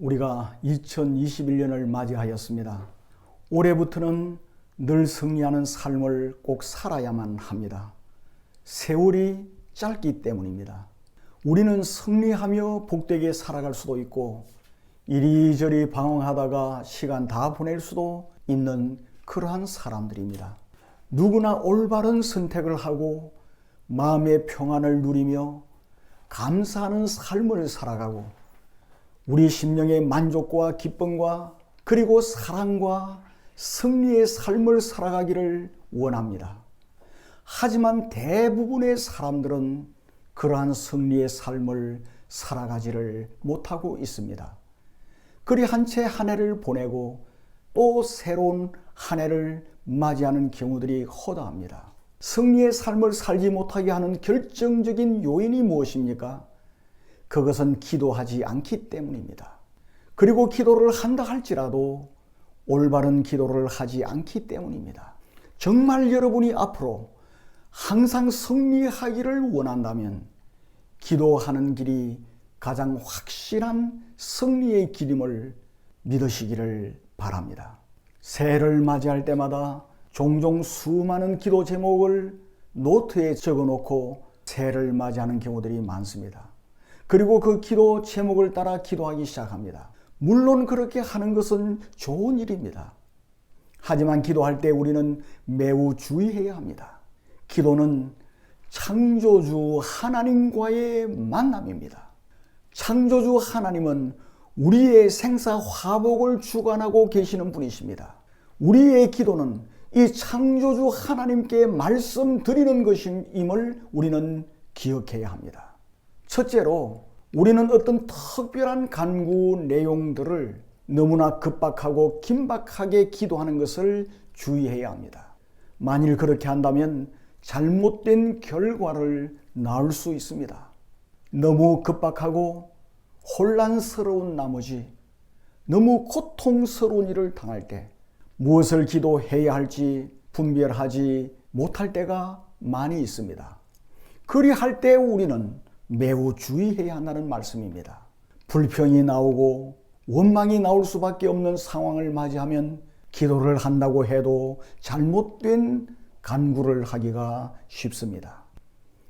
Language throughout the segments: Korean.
우리가 2021년을 맞이하였습니다. 올해부터는 늘 승리하는 삶을 꼭 살아야만 합니다. 세월이 짧기 때문입니다. 우리는 승리하며 복되게 살아갈 수도 있고 이리저리 방황하다가 시간 다 보낼 수도 있는 그러한 사람들입니다. 누구나 올바른 선택을 하고 마음의 평안을 누리며 감사하는 삶을 살아가고 우리 심령의 만족과 기쁨과 그리고 사랑과 승리의 삶을 살아가기를 원합니다. 하지만 대부분의 사람들은 그러한 승리의 삶을 살아가지를 못하고 있습니다. 그리 한 채 한 해를 보내고 또 새로운 한 해를 맞이하는 경우들이 허다합니다. 승리의 삶을 살지 못하게 하는 결정적인 요인이 무엇입니까? 그것은 기도하지 않기 때문입니다. 그리고 기도를 한다 할지라도 올바른 기도를 하지 않기 때문입니다. 정말 여러분이 앞으로 항상 승리하기를 원한다면 기도하는 길이 가장 확실한 승리의 길임을 믿으시기를 바랍니다. 새해를 맞이할 때마다 종종 수많은 기도 제목을 노트에 적어놓고 새해를 맞이하는 경우들이 많습니다. 그리고 그 기도 제목을 따라 기도하기 시작합니다. 물론 그렇게 하는 것은 좋은 일입니다. 하지만 기도할 때 우리는 매우 주의해야 합니다. 기도는 창조주 하나님과의 만남입니다. 창조주 하나님은 우리의 생사 화복을 주관하고 계시는 분이십니다. 우리의 기도는 이 창조주 하나님께 말씀드리는 것임을 우리는 기억해야 합니다. 첫째로 우리는 어떤 특별한 간구 내용들을 너무나 급박하고 긴박하게 기도하는 것을 주의해야 합니다. 만일 그렇게 한다면 잘못된 결과를 낳을 수 있습니다. 너무 급박하고 혼란스러운 나머지 너무 고통스러운 일을 당할 때 무엇을 기도해야 할지 분별하지 못할 때가 많이 있습니다. 그리할 때 우리는 매우 주의해야 한다는 말씀입니다. 불평이 나오고 원망이 나올 수밖에 없는 상황을 맞이하면 기도를 한다고 해도 잘못된 간구를 하기가 쉽습니다.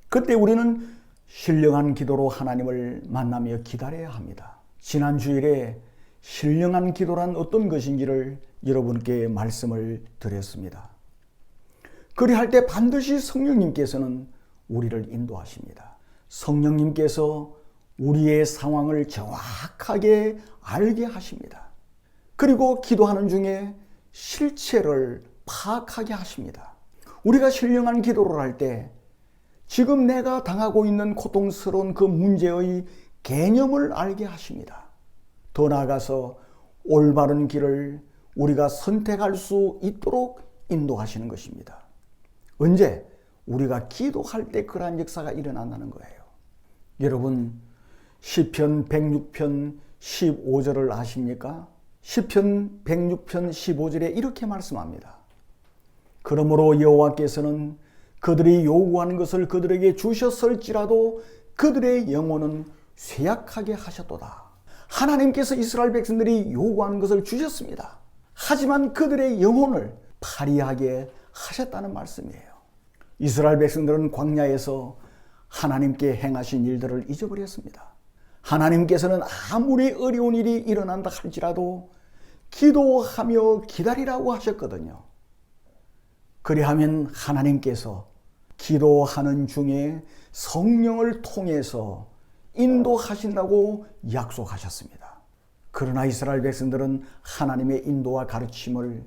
그때 우리는 신령한 기도로 하나님을 만나며 기다려야 합니다. 지난 주일에 신령한 기도란 어떤 것인지를 여러분께 말씀을 드렸습니다. 그리할 때 반드시 성령님께서는 우리를 인도하십니다. 성령님께서 우리의 상황을 정확하게 알게 하십니다. 그리고 기도하는 중에 실체를 파악하게 하십니다. 우리가 신령한 기도를 할 때 지금 내가 당하고 있는 고통스러운 그 문제의 개념을 알게 하십니다. 더 나아가서 올바른 길을 우리가 선택할 수 있도록 인도하시는 것입니다. 언제? 우리가 기도할 때 그러한 역사가 일어난다는 거예요. 여러분, 시편 106편 15절을 아십니까? 시편 106편 15절에 이렇게 말씀합니다. 그러므로 여호와께서는 그들이 요구하는 것을 그들에게 주셨을지라도 그들의 영혼은 쇠약하게 하셨도다. 하나님께서 이스라엘 백성들이 요구하는 것을 주셨습니다. 하지만 그들의 영혼을 파리하게 하셨다는 말씀이에요. 이스라엘 백성들은 광야에서 하나님께 행하신 일들을 잊어버렸습니다. 하나님께서는 아무리 어려운 일이 일어난다 할지라도 기도하며 기다리라고 하셨거든요. 그리하면 하나님께서 기도하는 중에 성령을 통해서 인도하신다고 약속하셨습니다. 그러나 이스라엘 백성들은 하나님의 인도와 가르침을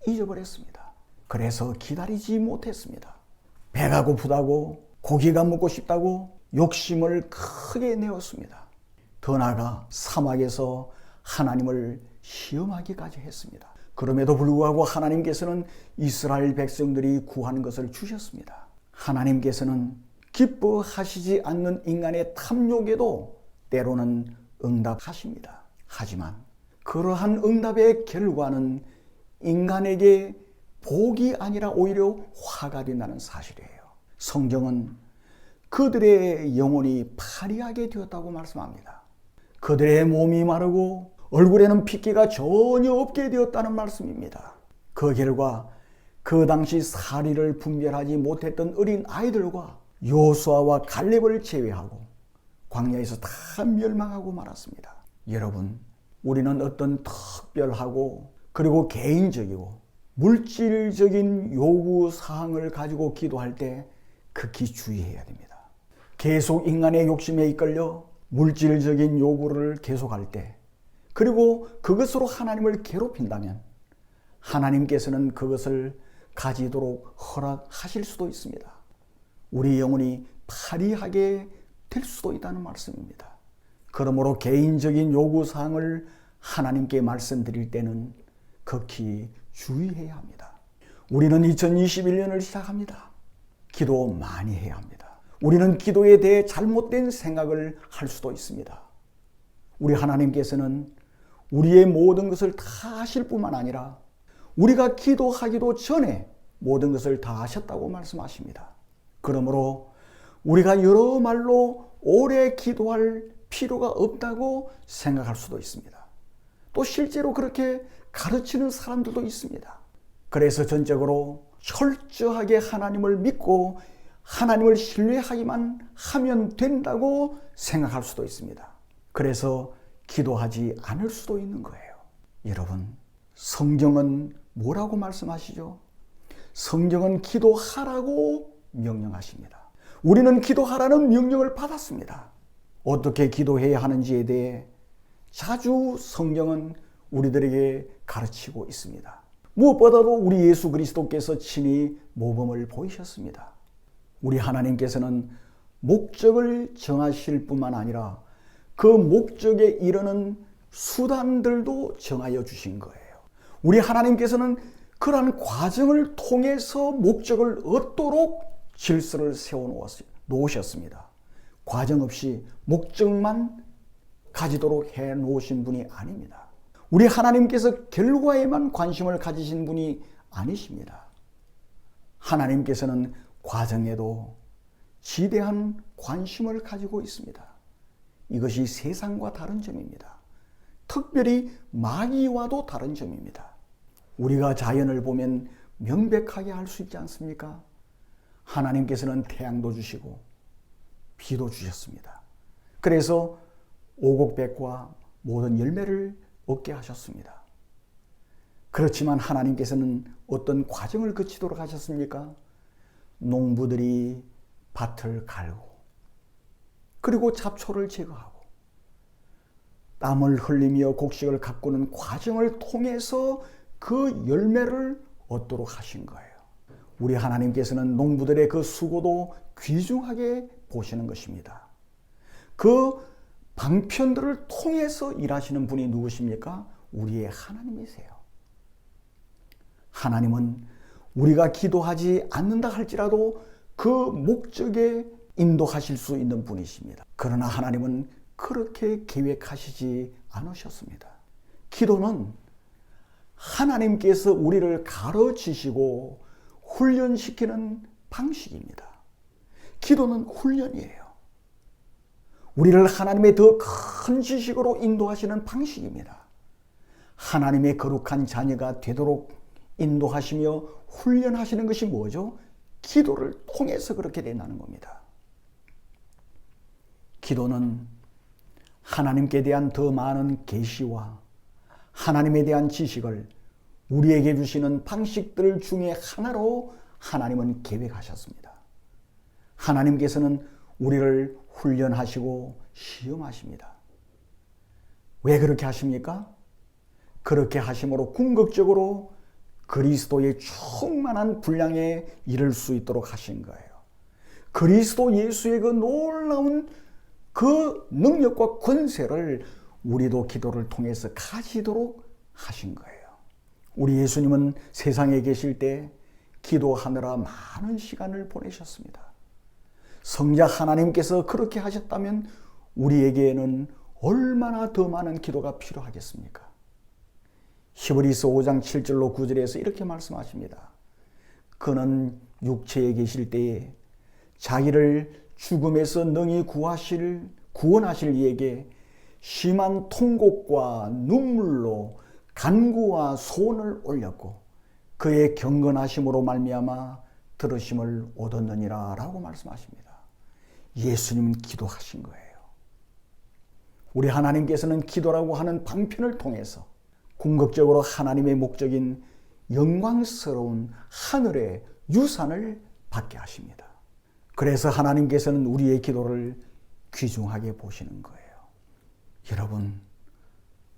잊어버렸습니다. 그래서 기다리지 못했습니다. 배가 고프다고 고기가 먹고 싶다고 욕심을 크게 내었습니다. 더 나아가 사막에서 하나님을 시험하기까지 했습니다. 그럼에도 불구하고 하나님께서는 이스라엘 백성들이 구하는 것을 주셨습니다. 하나님께서는 기뻐하시지 않는 인간의 탐욕에도 때로는 응답하십니다. 하지만 그러한 응답의 결과는 인간에게 복이 아니라 오히려 화가 된다는 사실이에요. 성경은 그들의 영혼이 파리하게 되었다고 말씀합니다. 그들의 몸이 마르고 얼굴에는 핏기가 전혀 없게 되었다는 말씀입니다. 그 결과 그 당시 사리를 분별하지 못했던 어린 아이들과 여호수아와 갈렙을 제외하고 광야에서 다 멸망하고 말았습니다. 여러분, 우리는 어떤 특별하고 그리고 개인적이고 물질적인 요구사항을 가지고 기도할 때 극히 주의해야 됩니다. 계속 인간의 욕심에 이끌려 물질적인 요구를 계속할 때, 그리고 그것으로 하나님을 괴롭힌다면 하나님께서는 그것을 가지도록 허락하실 수도 있습니다. 우리 영혼이 파리하게 될 수도 있다는 말씀입니다. 그러므로 개인적인 요구사항을 하나님께 말씀드릴 때는 극히 주의해야 합니다. 우리는 2021년을 시작합니다. 기도 많이 해야 합니다. 우리는 기도에 대해 잘못된 생각을 할 수도 있습니다. 우리 하나님께서는 우리의 모든 것을 다 아실 뿐만 아니라 우리가 기도하기도 전에 모든 것을 다 아셨다고 말씀하십니다. 그러므로 우리가 여러 말로 오래 기도할 필요가 없다고 생각할 수도 있습니다. 또 실제로 그렇게 가르치는 사람들도 있습니다. 그래서 전적으로 철저하게 하나님을 믿고 하나님을 신뢰하기만 하면 된다고 생각할 수도 있습니다. 그래서 기도하지 않을 수도 있는 거예요. 여러분, 성경은 뭐라고 말씀하시죠? 성경은 기도하라고 명령하십니다. 우리는 기도하라는 명령을 받았습니다. 어떻게 기도해야 하는지에 대해 자주 성경은 우리들에게 가르치고 있습니다. 무엇보다도 우리 예수 그리스도께서 친히 모범을 보이셨습니다. 우리 하나님께서는 목적을 정하실 뿐만 아니라 그 목적에 이르는 수단들도 정하여 주신 거예요. 우리 하나님께서는 그러한 과정을 통해서 목적을 얻도록 질서를 세워 놓으셨습니다. 과정 없이 목적만 가지도록 해 놓으신 분이 아닙니다. 우리 하나님께서 결과에만 관심을 가지신 분이 아니십니다. 하나님께서는 과정에도 지대한 관심을 가지고 있습니다. 이것이 세상과 다른 점입니다. 특별히 마귀와도 다른 점입니다. 우리가 자연을 보면 명백하게 알 수 있지 않습니까? 하나님께서는 태양도 주시고 비도 주셨습니다. 그래서 오곡백과 모든 열매를 얻게 하셨습니다. 그렇지만 하나님께서는 어떤 과정을 거치도록 하셨습니까? 농부들이 밭을 갈고 그리고 잡초를 제거하고 땀을 흘리며 곡식을 가꾸는 과정을 통해서 그 열매를 얻도록 하신 거예요. 우리 하나님께서는 농부들의 그 수고도 귀중하게 보시는 것입니다. 그 방편들을 통해서 일하시는 분이 누구십니까? 우리의 하나님이세요. 하나님은 우리가 기도하지 않는다 할지라도 그 목적에 인도하실 수 있는 분이십니다. 그러나 하나님은 그렇게 계획하시지 않으셨습니다. 기도는 하나님께서 우리를 가르치시고 훈련시키는 방식입니다. 기도는 훈련이에요. 우리를 하나님의 더 큰 지식으로 인도하시는 방식입니다. 하나님의 거룩한 자녀가 되도록 인도하시며 훈련하시는 것이 뭐죠? 기도를 통해서 그렇게 된다는 겁니다. 기도는 하나님께 대한 더 많은 계시와 하나님에 대한 지식을 우리에게 주시는 방식들 중에 하나로 하나님은 계획하셨습니다. 하나님께서는 우리를 훈련하시고 시험하십니다. 왜 그렇게 하십니까? 그렇게 하심으로 궁극적으로 그리스도의 충만한 분량에 이를 수 있도록 하신 거예요. 그리스도 예수의 그 놀라운 그 능력과 권세를 우리도 기도를 통해서 가지도록 하신 거예요. 우리 예수님은 세상에 계실 때 기도하느라 많은 시간을 보내셨습니다. 성자 하나님께서 그렇게 하셨다면 우리에게는 얼마나 더 많은 기도가 필요하겠습니까? 히브리서 5장 7절로 9절에서 이렇게 말씀하십니다. 그는 육체에 계실 때에 자기를 죽음에서 능히 구원하실 이에게 심한 통곡과 눈물로 간구와 소원을 올렸고 그의 경건하심으로 말미암아 들으심을 얻었느니라 라고 말씀하십니다. 예수님은 기도하신 거예요. 우리 하나님께서는 기도라고 하는 방편을 통해서 궁극적으로 하나님의 목적인 영광스러운 하늘의 유산을 받게 하십니다. 그래서 하나님께서는 우리의 기도를 귀중하게 보시는 거예요. 여러분,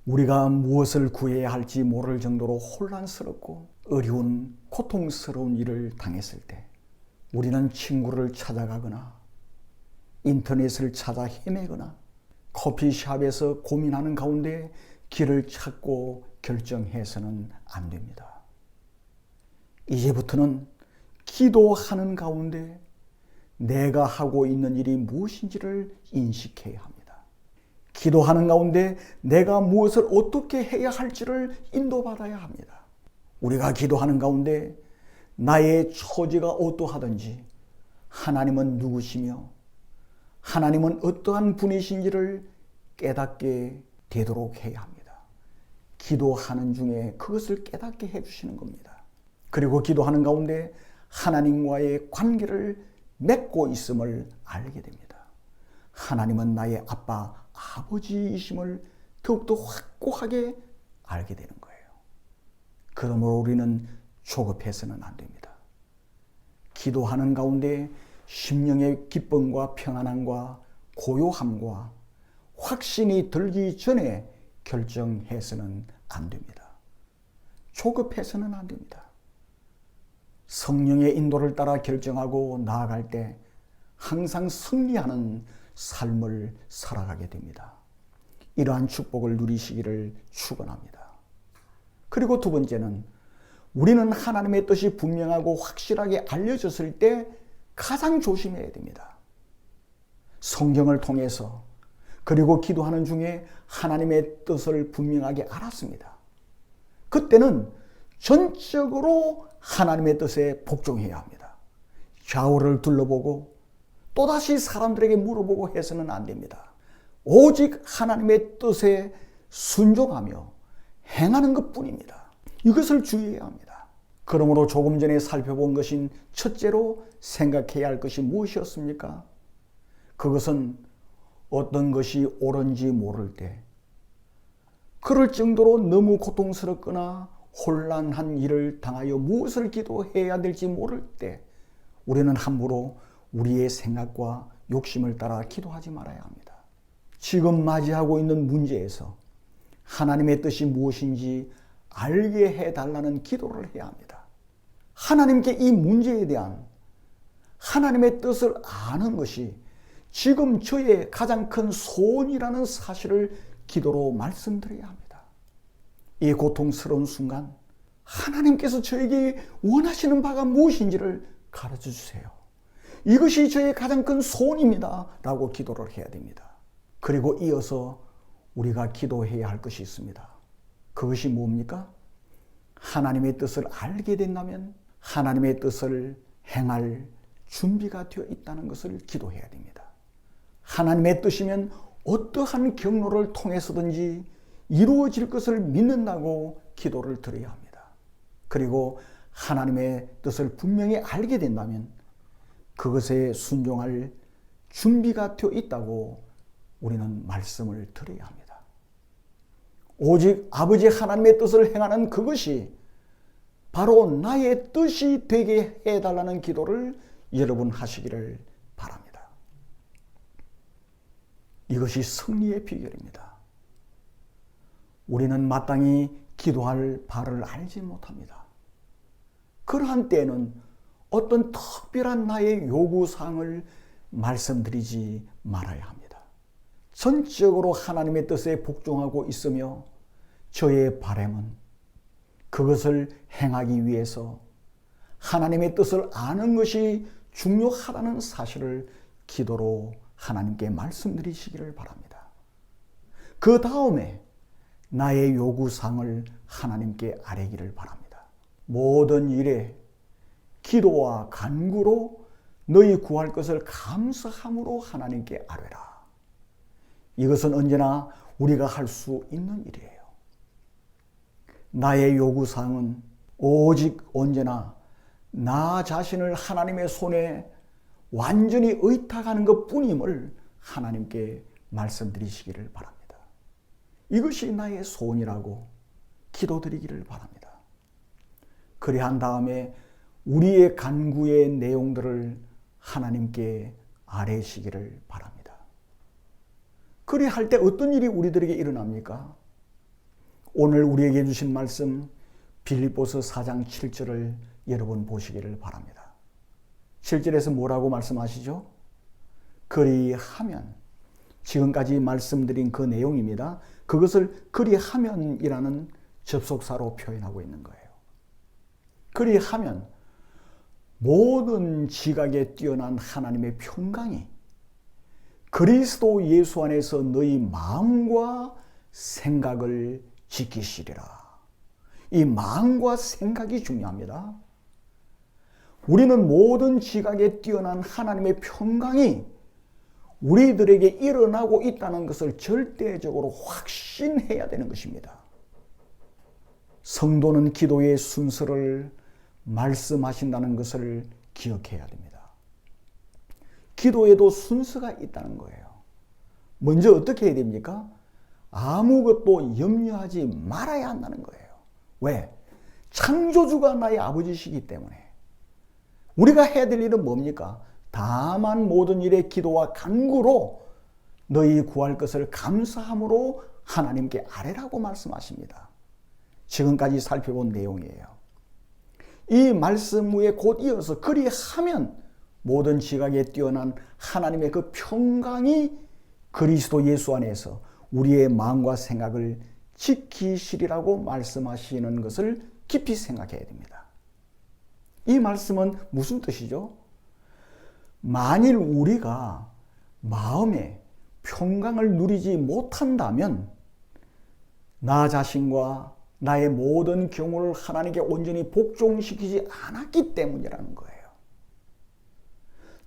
우리가 무엇을 구해야 할지 모를 정도로 혼란스럽고 어려운 고통스러운 일을 당했을 때 우리는 친구를 찾아가거나 인터넷을 찾아 헤매거나 커피숍에서 고민하는 가운데 길을 찾고 결정해서는 안 됩니다. 이제부터는 기도하는 가운데 내가 하고 있는 일이 무엇인지를 인식해야 합니다. 기도하는 가운데 내가 무엇을 어떻게 해야 할지를 인도받아야 합니다. 우리가 기도하는 가운데 나의 처지가 어떠하든지 하나님은 누구시며 하나님은 어떠한 분이신지를 깨닫게 되도록 해야 합니다. 기도하는 중에 그것을 깨닫게 해주시는 겁니다. 그리고 기도하는 가운데 하나님과의 관계를 맺고 있음을 알게 됩니다. 하나님은 나의 아빠, 아버지이심을 더욱더 확고하게 알게 되는 거예요. 그러므로 우리는 조급해서는 안 됩니다. 기도하는 가운데 심령의 기쁨과 평안함과 고요함과 확신이 들기 전에 결정해서는 안 됩니다. 조급해서는 안 됩니다. 성령의 인도를 따라 결정하고 나아갈 때 항상 승리하는 삶을 살아가게 됩니다. 이러한 축복을 누리시기를 축원합니다. 그리고 두 번째는 우리는 하나님의 뜻이 분명하고 확실하게 알려졌을 때 가장 조심해야 됩니다. 성경을 통해서 그리고 기도하는 중에 하나님의 뜻을 분명하게 알았습니다. 그때는 전적으로 하나님의 뜻에 복종해야 합니다. 좌우를 둘러보고 또다시 사람들에게 물어보고 해서는 안 됩니다. 오직 하나님의 뜻에 순종하며 행하는 것뿐입니다. 이것을 주의해야 합니다. 그러므로 조금 전에 살펴본 것인 첫째로 생각해야 할 것이 무엇이었습니까? 그것은 어떤 것이 옳은지 모를 때, 그럴 정도로 너무 고통스럽거나 혼란한 일을 당하여 무엇을 기도해야 될지 모를 때 우리는 함부로 우리의 생각과 욕심을 따라 기도하지 말아야 합니다. 지금 맞이하고 있는 문제에서 하나님의 뜻이 무엇인지 알게 해달라는 기도를 해야 합니다. 하나님께 이 문제에 대한 하나님의 뜻을 아는 것이 지금 저의 가장 큰 소원이라는 사실을 기도로 말씀드려야 합니다. 이 고통스러운 순간 하나님께서 저에게 원하시는 바가 무엇인지를 가르쳐 주세요. 이것이 저의 가장 큰 소원입니다 라고 기도를 해야 됩니다. 그리고 이어서 우리가 기도해야 할 것이 있습니다. 그것이 뭡니까? 하나님의 뜻을 알게 된다면 하나님의 뜻을 행할 준비가 되어 있다는 것을 기도해야 됩니다. 하나님의 뜻이면 어떠한 경로를 통해서든지 이루어질 것을 믿는다고 기도를 드려야 합니다. 그리고 하나님의 뜻을 분명히 알게 된다면 그것에 순종할 준비가 되어 있다고 우리는 말씀을 드려야 합니다. 오직 아버지 하나님의 뜻을 행하는 그것이 바로 나의 뜻이 되게 해달라는 기도를 여러분 하시기를 바랍니다. 이것이 승리의 비결입니다. 우리는 마땅히 기도할 바를 알지 못합니다. 그러한 때에는 어떤 특별한 나의 요구사항을 말씀드리지 말아야 합니다. 전적으로 하나님의 뜻에 복종하고 있으며 저의 바람은 그것을 행하기 위해서 하나님의 뜻을 아는 것이 중요하다는 사실을 기도로 하나님께 말씀드리시기를 바랍니다. 그 다음에 나의 요구사항을 하나님께 아뢰기를 바랍니다. 모든 일에 기도와 간구로 너희 구할 것을 감사함으로 하나님께 아뢰라. 이것은 언제나 우리가 할 수 있는 일이에요. 나의 요구사항은 오직 언제나 나 자신을 하나님의 손에 완전히 의탁하는 것 뿐임을 하나님께 말씀드리시기를 바랍니다. 이것이 나의 소원이라고 기도드리기를 바랍니다. 그리한 다음에 우리의 간구의 내용들을 하나님께 아뢰시기를 바랍니다. 그리할 때 어떤 일이 우리들에게 일어납니까? 오늘 우리에게 주신 말씀 빌립보서 4장 7절을 여러분 보시기를 바랍니다. 7절에서 뭐라고 말씀하시죠? 그리하면, 지금까지 말씀드린 그 내용입니다. 그것을 그리하면이라는 접속사로 표현하고 있는 거예요. 그리하면 모든 지각에 뛰어난 하나님의 평강이 그리스도 예수 안에서 너희 마음과 생각을 지키시리라. 이 마음과 생각이 중요합니다. 우리는 모든 지각에 뛰어난 하나님의 평강이 우리들에게 일어나고 있다는 것을 절대적으로 확신해야 되는 것입니다. 성도는 기도의 순서를 말씀하신다는 것을 기억해야 됩니다. 기도에도 순서가 있다는 거예요. 먼저 어떻게 해야 됩니까? 아무것도 염려하지 말아야 한다는 거예요. 왜? 창조주가 나의 아버지시기 때문에. 우리가 해야 될 일은 뭡니까? 다만 모든 일에 기도와 간구로 너희 구할 것을 감사함으로 하나님께 아뢰라고 말씀하십니다. 지금까지 살펴본 내용이에요. 이 말씀 후에 곧 이어서 그리하면 모든 지각에 뛰어난 하나님의 그 평강이 그리스도 예수 안에서 우리의 마음과 생각을 지키시리라고 말씀하시는 것을 깊이 생각해야 됩니다. 이 말씀은 무슨 뜻이죠? 만일 우리가 마음에 평강을 누리지 못한다면 나 자신과 나의 모든 경우를 하나님께 온전히 복종시키지 않았기 때문이라는 거예요.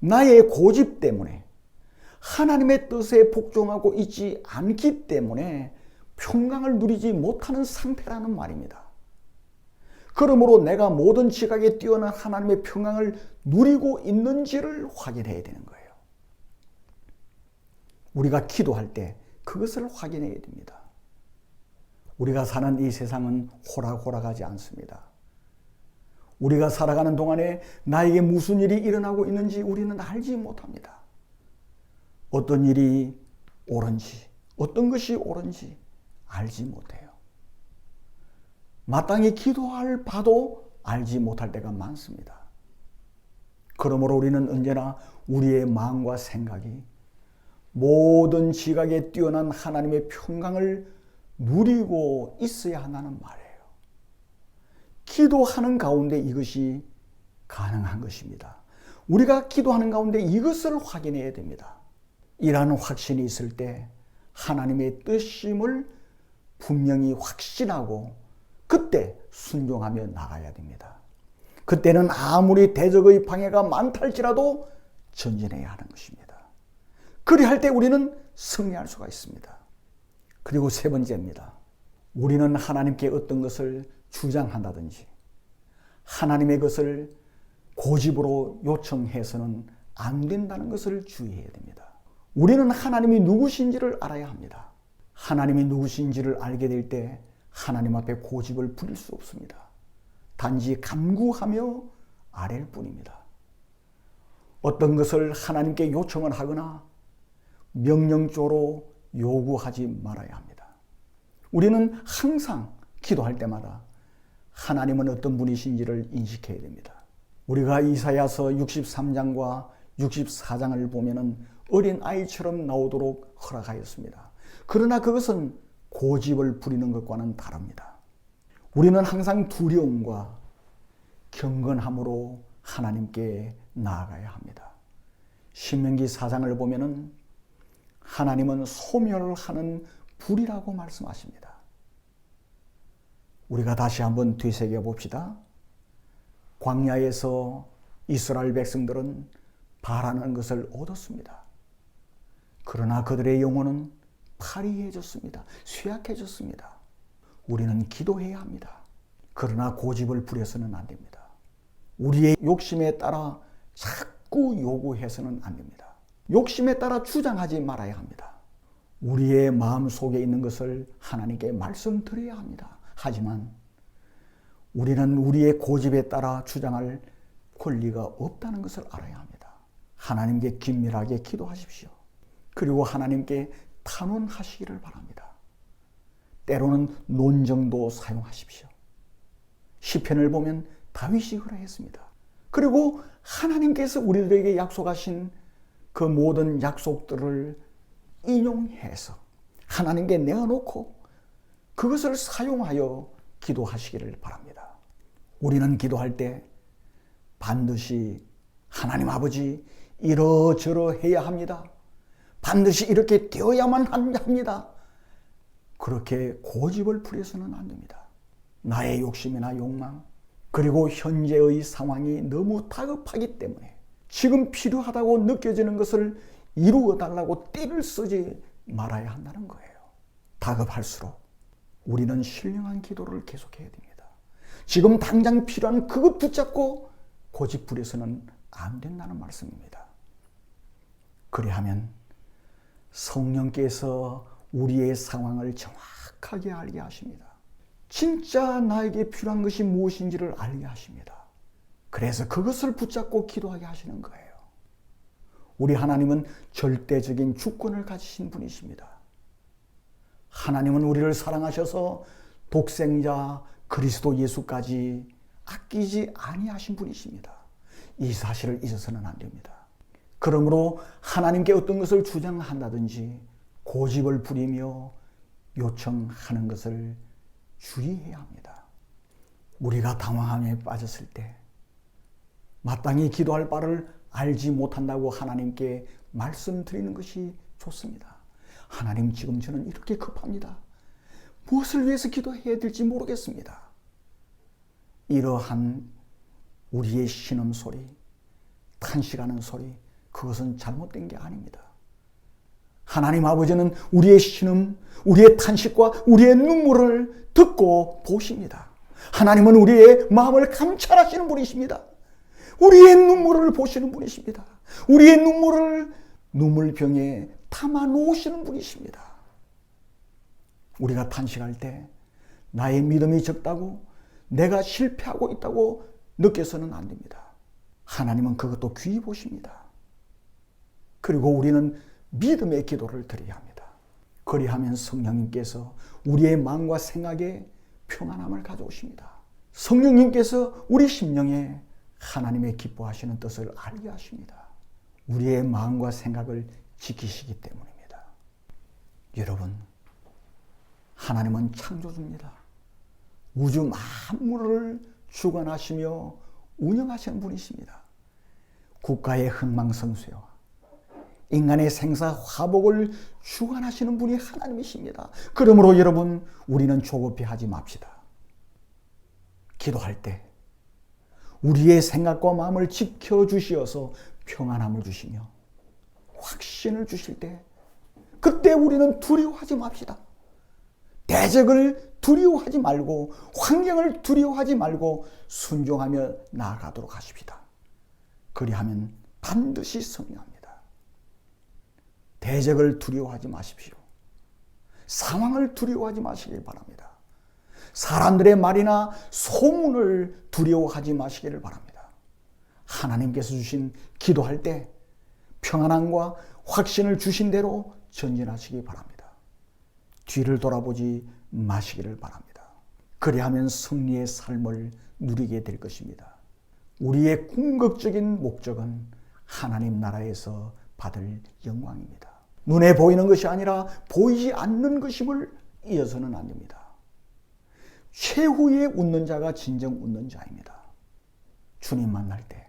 나의 고집 때문에 하나님의 뜻에 복종하고 있지 않기 때문에 평강을 누리지 못하는 상태라는 말입니다. 그러므로 내가 모든 지각에 뛰어난 하나님의 평강을 누리고 있는지를 확인해야 되는 거예요. 우리가 기도할 때 그것을 확인해야 됩니다. 우리가 사는 이 세상은 호락호락하지 않습니다. 우리가 살아가는 동안에 나에게 무슨 일이 일어나고 있는지 우리는 알지 못합니다. 어떤 일이 옳은지, 어떤 것이 옳은지 알지 못해요. 마땅히 기도할 바도 알지 못할 때가 많습니다. 그러므로 우리는 언제나 우리의 마음과 생각이 모든 지각에 뛰어난 하나님의 평강을 누리고 있어야 한다는 말이에요. 기도하는 가운데 이것이 가능한 것입니다. 우리가 기도하는 가운데 이것을 확인해야 됩니다. 이라는 확신이 있을 때 하나님의 뜻임을 분명히 확신하고 그때 순종하며 나가야 됩니다. 그때는 아무리 대적의 방해가 많달지라도 전진해야 하는 것입니다. 그리할 때 우리는 승리할 수가 있습니다. 그리고 세 번째입니다. 우리는 하나님께 어떤 것을 주장한다든지 하나님의 것을 고집으로 요청해서는 안 된다는 것을 주의해야 됩니다. 우리는 하나님이 누구신지를 알아야 합니다. 하나님이 누구신지를 알게 될 때 하나님 앞에 고집을 부릴 수 없습니다. 단지 간구하며 아뢰일 뿐입니다. 어떤 것을 하나님께 요청을 하거나 명령조로 요구하지 말아야 합니다. 우리는 항상 기도할 때마다 하나님은 어떤 분이신지를 인식해야 됩니다. 우리가 이사야서 63장과 64장을 보면은 어린 아이처럼 나오도록 허락하였습니다. 그러나 그것은 고집을 부리는 것과는 다릅니다. 우리는 항상 두려움과 경건함으로 하나님께 나아가야 합니다. 신명기 4장을 보면은 하나님은 소멸하는 불이라고 말씀하십니다. 우리가 다시 한번 되새겨 봅시다. 광야에서 이스라엘 백성들은 바라는 것을 얻었습니다. 그러나 그들의 영혼은 파리해졌습니다. 쇠약해졌습니다. 우리는 기도해야 합니다. 그러나 고집을 부려서는 안 됩니다. 우리의 욕심에 따라 자꾸 요구해서는 안 됩니다. 욕심에 따라 주장하지 말아야 합니다. 우리의 마음속에 있는 것을 하나님께 말씀드려야 합니다. 하지만 우리는 우리의 고집에 따라 주장할 권리가 없다는 것을 알아야 합니다. 하나님께 긴밀하게 기도하십시오. 그리고 하나님께 탄원하시기를 바랍니다. 때로는 논정도 사용하십시오. 시편을 보면 다윗이 그러했습니다. 그리고 하나님께서 우리들에게 약속하신 그 모든 약속들을 인용해서 하나님께 내어놓고 그것을 사용하여 기도하시기를 바랍니다. 우리는 기도할 때 반드시 하나님 아버지 이러저러 해야 합니다. 반드시 이렇게 되어야만 합니다. 그렇게 고집을 부려서는 안 됩니다. 나의 욕심이나 욕망, 그리고 현재의 상황이 너무 다급하기 때문에 지금 필요하다고 느껴지는 것을 이루어달라고 떼를 쓰지 말아야 한다는 거예요. 다급할수록 우리는 신령한 기도를 계속해야 됩니다. 지금 당장 필요한 그것 붙잡고 고집 부려서는 안 된다는 말씀입니다. 그리하면 성령께서 우리의 상황을 정확하게 알게 하십니다. 진짜 나에게 필요한 것이 무엇인지를 알게 하십니다. 그래서 그것을 붙잡고 기도하게 하시는 거예요. 우리 하나님은 절대적인 주권을 가지신 분이십니다. 하나님은 우리를 사랑하셔서 독생자 그리스도 예수까지 아끼지 아니하신 분이십니다. 이 사실을 잊어서는 안 됩니다. 그러므로 하나님께 어떤 것을 주장한다든지 고집을 부리며 요청하는 것을 주의해야 합니다. 우리가 당황함에 빠졌을 때 마땅히 기도할 바를 알지 못한다고 하나님께 말씀드리는 것이 좋습니다. 하나님, 지금 저는 이렇게 급합니다. 무엇을 위해서 기도해야 될지 모르겠습니다. 이러한 우리의 신음소리, 탄식하는 소리, 그것은 잘못된 게 아닙니다. 하나님 아버지는 우리의 신음, 우리의 탄식과 우리의 눈물을 듣고 보십니다. 하나님은 우리의 마음을 감찰하시는 분이십니다. 우리의 눈물을 보시는 분이십니다. 우리의 눈물을 눈물병에 담아 놓으시는 분이십니다. 우리가 탄식할 때 나의 믿음이 적다고, 내가 실패하고 있다고 느껴서는 안 됩니다. 하나님은 그것도 귀히 보십니다. 그리고 우리는 믿음의 기도를 드려야 합니다. 그리하면 성령님께서 우리의 마음과 생각에 평안함을 가져오십니다. 성령님께서 우리 심령에 하나님의 기뻐하시는 뜻을 알게 하십니다. 우리의 마음과 생각을 지키시기 때문입니다. 여러분, 하나님은 창조주입니다. 우주 만물을 주관하시며 운영하시는 분이십니다. 국가의 흥망성쇠와 인간의 생사화복을 주관하시는 분이 하나님이십니다. 그러므로 여러분, 우리는 조급해 하지 맙시다. 기도할 때 우리의 생각과 마음을 지켜주시어서 평안함을 주시며 확신을 주실 때, 그때 우리는 두려워하지 맙시다. 대적을 두려워하지 말고, 환경을 두려워하지 말고 순종하며 나아가도록 하십시다. 그리하면 반드시 승리합니다. 대적을 두려워하지 마십시오. 상황을 두려워하지 마시길 바랍니다. 사람들의 말이나 소문을 두려워하지 마시기를 바랍니다. 하나님께서 주신 기도할 때 평안함과 확신을 주신 대로 전진하시기 바랍니다. 뒤를 돌아보지 마시기를 바랍니다. 그리하면 승리의 삶을 누리게 될 것입니다. 우리의 궁극적인 목적은 하나님 나라에서 받을 영광입니다. 눈에 보이는 것이 아니라 보이지 않는 것임을 잊어서는 안 됩니다. 최후의 웃는 자가 진정 웃는 자입니다. 주님 만날 때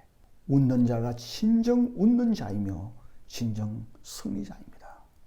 웃는 자가 진정 웃는 자이며 진정 승리자입니다.